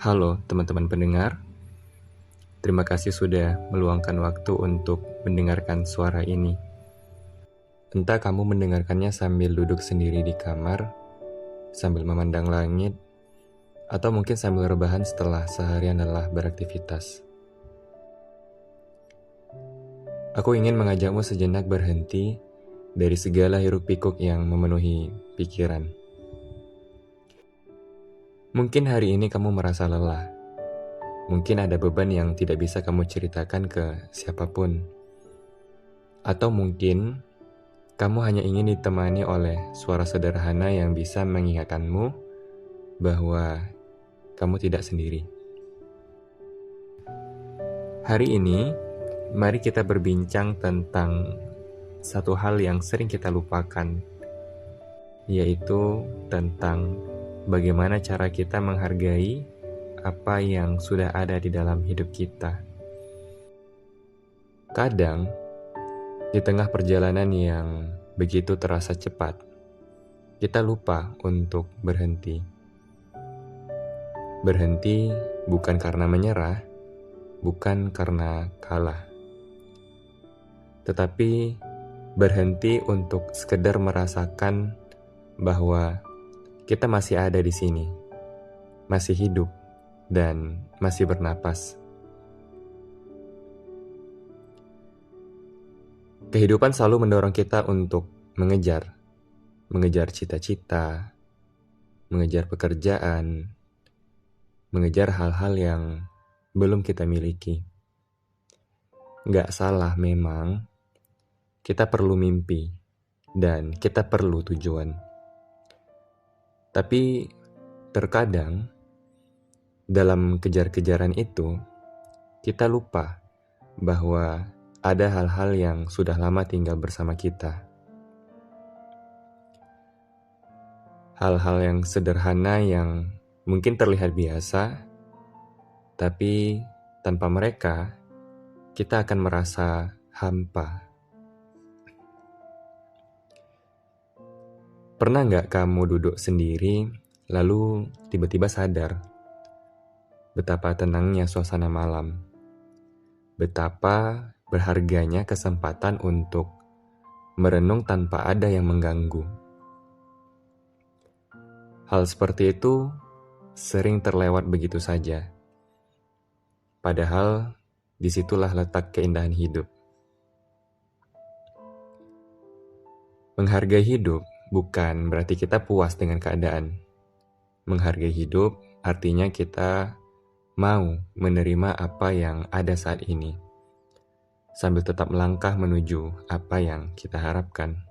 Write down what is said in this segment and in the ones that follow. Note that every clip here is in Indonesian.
Halo teman-teman pendengar, terima kasih sudah meluangkan waktu untuk mendengarkan suara ini. Entah kamu mendengarkannya sambil duduk sendiri di kamar, sambil memandang langit, atau mungkin sambil rebahan setelah seharian lelah beraktivitas. Aku ingin mengajakmu sejenak berhenti dari segala hiruk-pikuk yang memenuhi pikiran. Mungkin hari ini kamu merasa lelah. Mungkin ada beban yang tidak bisa kamu ceritakan ke siapapun. Atau mungkin kamu hanya ingin ditemani oleh suara sederhana yang bisa mengingatkanmu bahwa kamu tidak sendiri. Hari ini, mari kita berbincang tentang satu hal yang sering kita lupakan, yaitu tentang bagaimana cara kita menghargai apa yang sudah ada di dalam hidup kita. Kadang, di tengah perjalanan yang begitu terasa cepat, kita lupa untuk berhenti. Berhenti bukan karena menyerah, bukan karena kalah. Tetapi berhenti untuk sekedar merasakan bahwa kita masih ada di sini, masih hidup, dan masih bernapas. Kehidupan selalu mendorong kita untuk mengejar cita-cita, mengejar pekerjaan, mengejar hal-hal yang belum kita miliki. Nggak salah memang, kita perlu mimpi dan kita perlu tujuan. Tapi terkadang dalam kejar-kejaran itu, kita lupa bahwa ada hal-hal yang sudah lama tinggal bersama kita. Hal-hal yang sederhana yang mungkin terlihat biasa, tapi tanpa mereka, kita akan merasa hampa. Pernah nggak kamu duduk sendiri, lalu tiba-tiba sadar betapa tenangnya suasana malam, betapa berharganya kesempatan untuk merenung tanpa ada yang mengganggu. Hal seperti itu sering terlewat begitu saja. Padahal disitulah letak keindahan hidup. Menghargai hidup bukan berarti kita puas dengan keadaan. Menghargai hidup artinya kita mau menerima apa yang ada saat ini, sambil tetap melangkah menuju apa yang kita harapkan.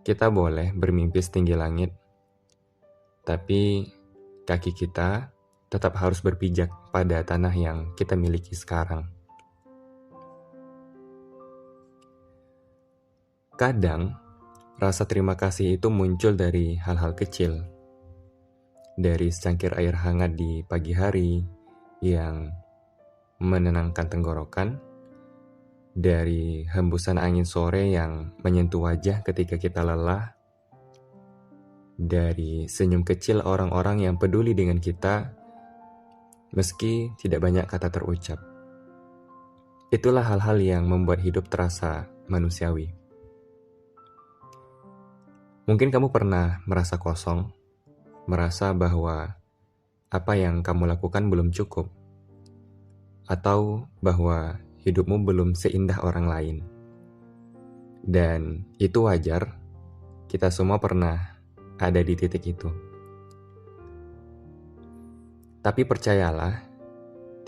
Kita boleh bermimpi setinggi langit, tapi kaki kita tetap harus berpijak pada tanah yang kita miliki sekarang. Kadang, rasa terima kasih itu muncul dari hal-hal kecil. Dari secangkir air hangat di pagi hari yang menenangkan tenggorokan, dari hembusan angin sore yang menyentuh wajah ketika kita lelah, dari senyum kecil orang-orang yang peduli dengan kita, meski tidak banyak kata terucap. Itulah hal-hal yang membuat hidup terasa manusiawi. Mungkin kamu pernah merasa kosong, merasa bahwa apa yang kamu lakukan belum cukup, atau bahwa hidupmu belum seindah orang lain. Dan itu wajar, kita semua pernah ada di titik itu. Tapi percayalah,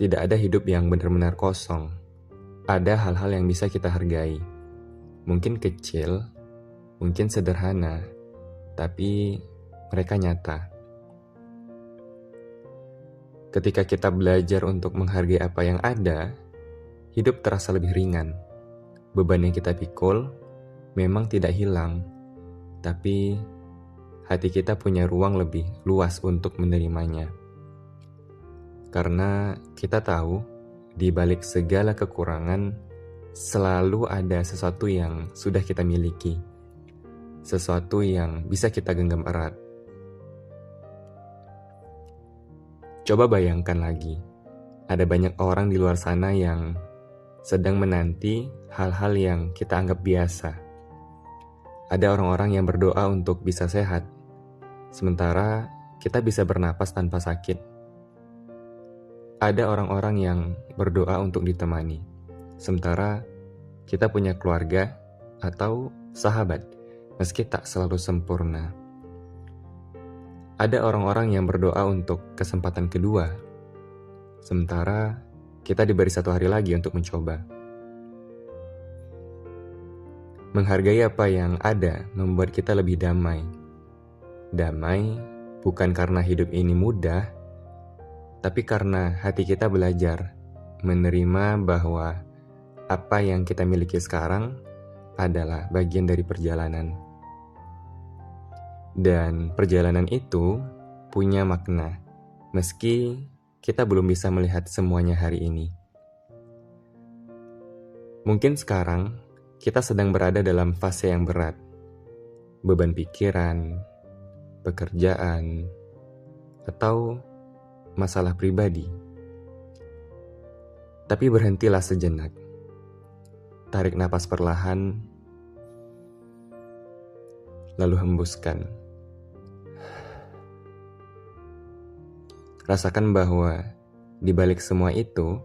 tidak ada hidup yang benar-benar kosong. Ada hal-hal yang bisa kita hargai. Mungkin kecil, mungkin sederhana, tapi mereka nyata. Ketika kita belajar untuk menghargai apa yang ada, hidup terasa lebih ringan. Beban yang kita pikul memang tidak hilang, tapi hati kita punya ruang lebih luas untuk menerimanya. Karena kita tahu, di balik segala kekurangan, selalu ada sesuatu yang sudah kita miliki. Sesuatu yang bisa kita genggam erat. Coba bayangkan lagi, ada banyak orang di luar sana yang sedang menanti hal-hal yang kita anggap biasa. Ada orang-orang yang berdoa untuk bisa sehat, sementara kita bisa bernapas tanpa sakit. Ada orang-orang yang berdoa untuk ditemani, sementara kita punya keluarga atau sahabat, meski tak selalu sempurna. Ada orang-orang yang berdoa untuk kesempatan kedua, sementara kita diberi 1 hari lagi untuk mencoba. Menghargai apa yang ada membuat kita lebih damai. Damai bukan karena hidup ini mudah, tapi karena hati kita belajar menerima bahwa apa yang kita miliki sekarang adalah bagian dari perjalanan. Dan perjalanan itu punya makna, meski kita belum bisa melihat semuanya hari ini. Mungkin sekarang kita sedang berada dalam fase yang berat. Beban pikiran, pekerjaan, atau masalah pribadi. Tapi berhentilah sejenak. Tarik napas perlahan, lalu hembuskan. Rasakan bahwa di balik semua itu,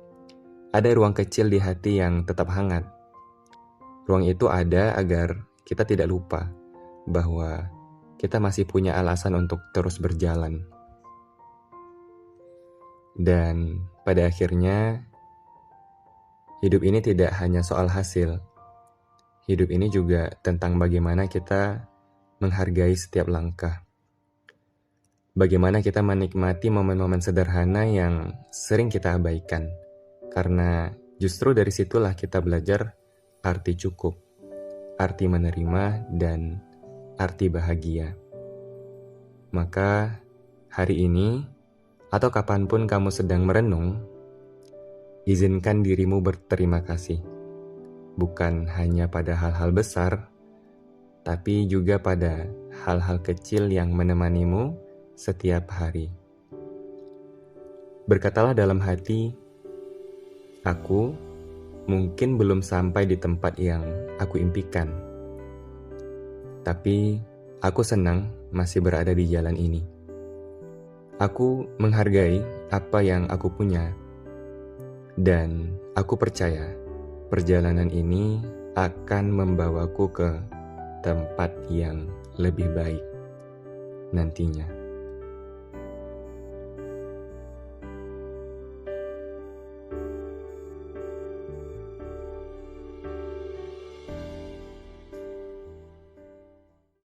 ada ruang kecil di hati yang tetap hangat. Ruang itu ada agar kita tidak lupa bahwa kita masih punya alasan untuk terus berjalan. Dan pada akhirnya, hidup ini tidak hanya soal hasil. Hidup ini juga tentang bagaimana kita menghargai setiap langkah. Bagaimana kita menikmati momen-momen sederhana yang sering kita abaikan. Karena justru dari situlah kita belajar arti cukup, arti menerima, dan arti bahagia. Maka hari ini, atau kapanpun kamu sedang merenung, izinkan dirimu berterima kasih. Bukan hanya pada hal-hal besar, tapi juga pada hal-hal kecil yang menemanimu setiap hari. Berkatalah dalam hati, aku mungkin belum sampai di tempat yang aku impikan, tapi aku senang masih berada di jalan ini. Aku menghargai apa yang aku punya, dan aku percaya perjalanan ini akan membawaku ke tempat yang lebih baik nantinya.